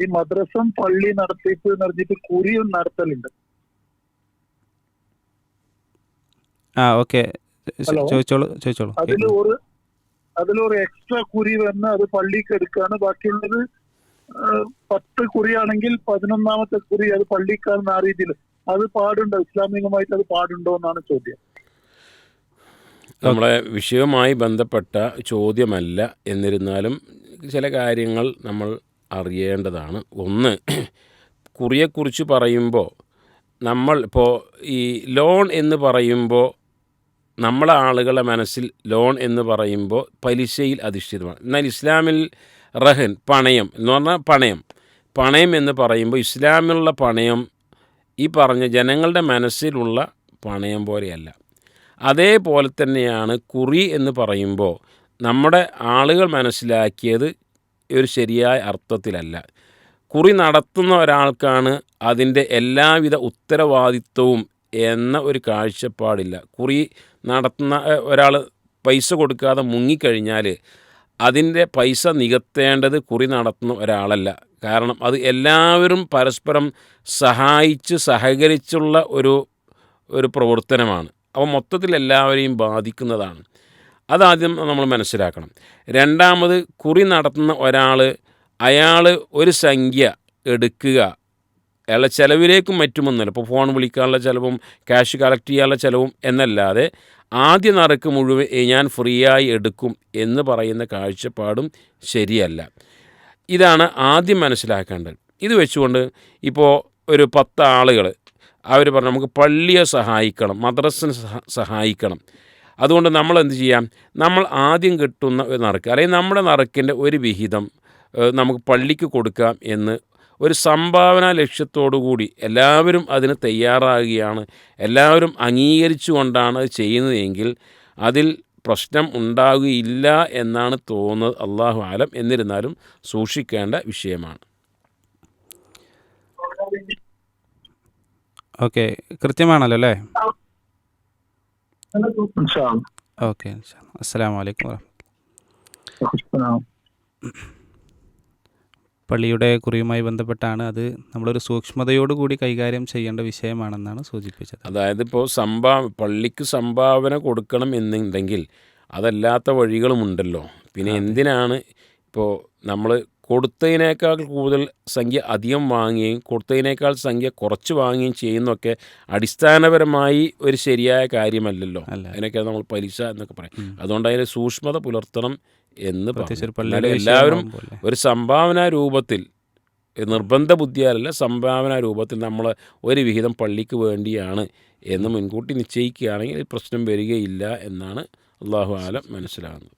ഈ മദ്രസം പള്ളി നടത്തിപ്പ് എന്ന് പറഞ്ഞിട്ട് കുറിയും നടത്തലുണ്ട്. ഓക്കെ, ഹലോ, ചോദിച്ചോളൂ. അതിലൊരു എക്സ്ട്രാ കുറി വന്ന് അത് പള്ളിക്ക് എടുക്കാണ്. ബാക്കിയുള്ളത് 10 കുറിയാണെങ്കിൽ 11ാമത്തെ കുറി അത് പള്ളിക്കാരൻ ആ രീതിയിൽ അത് പാടുണ്ടോ? ഇസ്ലാമികമായിട്ട് അത് പാടുണ്ടോ എന്നാണ് ചോദ്യം. നമ്മളെ വിഷയവുമായി ബന്ധപ്പെട്ട ചോദ്യമല്ല, എന്നിരുന്നാലും ചില കാര്യങ്ങൾ നമ്മൾ അറിയേണ്ടതാണ്. ഒന്ന്, കുറിയെക്കുറിച്ച് പറയുമ്പോൾ നമ്മൾ ഇപ്പോൾ ഈ ലോൺ എന്ന് പറയുമ്പോൾ നമ്മളെ ആളുകളുടെ മനസ്സിൽ ലോൺ എന്ന് പറയുമ്പോൾ പലിശയിൽ അധിഷ്ഠിതമാണ്. എന്നാൽ ഇസ്ലാമിൽ റഹൻ, പണയം എന്ന് പറഞ്ഞാൽ പണയം എന്ന് പറയുമ്പോൾ ഇസ്ലാമിലുള്ള പണയം ഈ പറഞ്ഞ ജനങ്ങളുടെ മനസ്സിലുള്ള പണയം പോലെയല്ല. അതേപോലെ തന്നെയാണ് കുറി എന്ന് പറയുമ്പോൾ നമ്മുടെ ആളുകൾ മനസ്സിലാക്കിയത് ഒരു ശരിയായ അർത്ഥത്തിലല്ല. കുറി നടത്തുന്ന ഒരാൾക്കാണ് അതിൻ്റെ എല്ലാവിധ ഉത്തരവാദിത്വവും എന്ന ഒരു കാഴ്ചപ്പാടില്ല. കുറി നടത്തുന്ന ഒരാൾ പൈസ കൊടുക്കാതെ മുങ്ങിക്കഴിഞ്ഞാൽ അതിൻ്റെ പൈസ നികത്തേണ്ടത് കുറി നടത്തുന്ന ഒരാളല്ല. കാരണം അത് എല്ലാവരും പരസ്പരം സഹകരിച്ചുള്ള ഒരു പ്രവർത്തനമാണ്. അപ്പോൾ മൊത്തത്തിൽ എല്ലാവരെയും ബാധിക്കുന്നതാണ്. അതാദ്യം നമ്മൾ മനസ്സിലാക്കണം. രണ്ടാമത്, കുറി നടത്തുന്ന അയാൾ ഒരു സംഖ്യ എടുക്കുക, അയാളുടെ ചിലവിലേക്കും മറ്റുമൊന്നുമല്ല. ഇപ്പോൾ ഫോൺ വിളിക്കാനുള്ള ചിലവും ക്യാഷ് കളക്ട് ചെയ്യാനുള്ള ചിലവും എന്നല്ലാതെ ആദ്യ നറുക്ക് മുഴുവൻ ഞാൻ ഫ്രീ ആയി എടുക്കും എന്ന് പറയുന്ന കാഴ്ചപ്പാടും ശരിയല്ല. ഇതാണ് ആദ്യം മനസ്സിലാക്കേണ്ടത്. ഇത് വെച്ചുകൊണ്ട് ഇപ്പോൾ ഒരു 10 ആളുകൾ അവർ പറഞ്ഞു നമുക്ക് പള്ളിയെ സഹായിക്കണം, മദ്രസിനെ സഹായിക്കണം. അതുകൊണ്ട് നമ്മൾ എന്ത് ചെയ്യാം? നമ്മൾ ആദ്യം കിട്ടുന്ന ഒരു നറുക്ക് അല്ലെങ്കിൽ നമ്മുടെ നറുക്കിൻ്റെ ഒരു വിഹിതം നമുക്ക് പള്ളിക്ക് കൊടുക്കാം എന്ന് ഒരു സംഭാവന ലക്ഷ്യത്തോടു കൂടി എല്ലാവരും അതിന് തയ്യാറാകുകയാണ്, എല്ലാവരും അംഗീകരിച്ചുകൊണ്ടാണ് അത് ചെയ്യുന്നതെങ്കിൽ അതിൽ പ്രശ്നം ഉണ്ടാകുകയില്ല എന്നാണ് തോന്നുന്നത്. അല്ലാഹു ആലം. എന്നിരുന്നാലും സൂക്ഷിക്കേണ്ട വിഷയമാണ്. ഓക്കെ, കൃത്യമാണല്ലോ അല്ലേ? ഓക്കെ, അസ്സലാമു അലൈക്കും വറഹ്മത്തുള്ളാഹി. പള്ളിയുടെ കുറിയുമായി ബന്ധപ്പെട്ടാണ്. അത് നമ്മളൊരു സൂക്ഷ്മതയോടുകൂടി കൈകാര്യം ചെയ്യേണ്ട വിഷയമാണെന്നാണ് സൂചിപ്പിച്ചത്. അതായത് ഇപ്പോൾ പള്ളിക്ക് സംഭാവന കൊടുക്കണം എന്നുണ്ടെങ്കിൽ അതല്ലാത്ത വഴികളുമുണ്ടല്ലോ. പിന്നെ എന്തിനാണ് ഇപ്പോൾ നമ്മൾ കൊടുത്തതിനേക്കാൾ കൂടുതൽ സംഖ്യ അധികം വാങ്ങുകയും കൊടുത്തതിനേക്കാൾ സംഖ്യ കുറച്ച് വാങ്ങുകയും ചെയ്യുന്നതൊക്കെ അടിസ്ഥാനപരമായി ഒരു ശരിയായ കാര്യമല്ലല്ലോ. അതിനൊക്കെ നമ്മൾ പലിശ എന്നൊക്കെ പറയും. അതുകൊണ്ട് അതിന് സൂക്ഷ്മത പുലർത്തണം എന്ന് പറഞ്ഞു. എല്ലാവരും ഒരു സംഭാവന രൂപത്തിൽ, നിർബന്ധ ബുദ്ധിയാലല്ല, സംഭാവന രൂപത്തിൽ നമ്മൾ ഒരു വിഹിതം പള്ളിക്ക് വേണ്ടിയാണ് എന്ന് മുൻകൂട്ടി നിശ്ചയിക്കുകയാണെങ്കിൽ പ്രശ്നം വരികയില്ല എന്നാണ് അല്ലാഹു ആലം മനസ്സിലാകുന്നത്.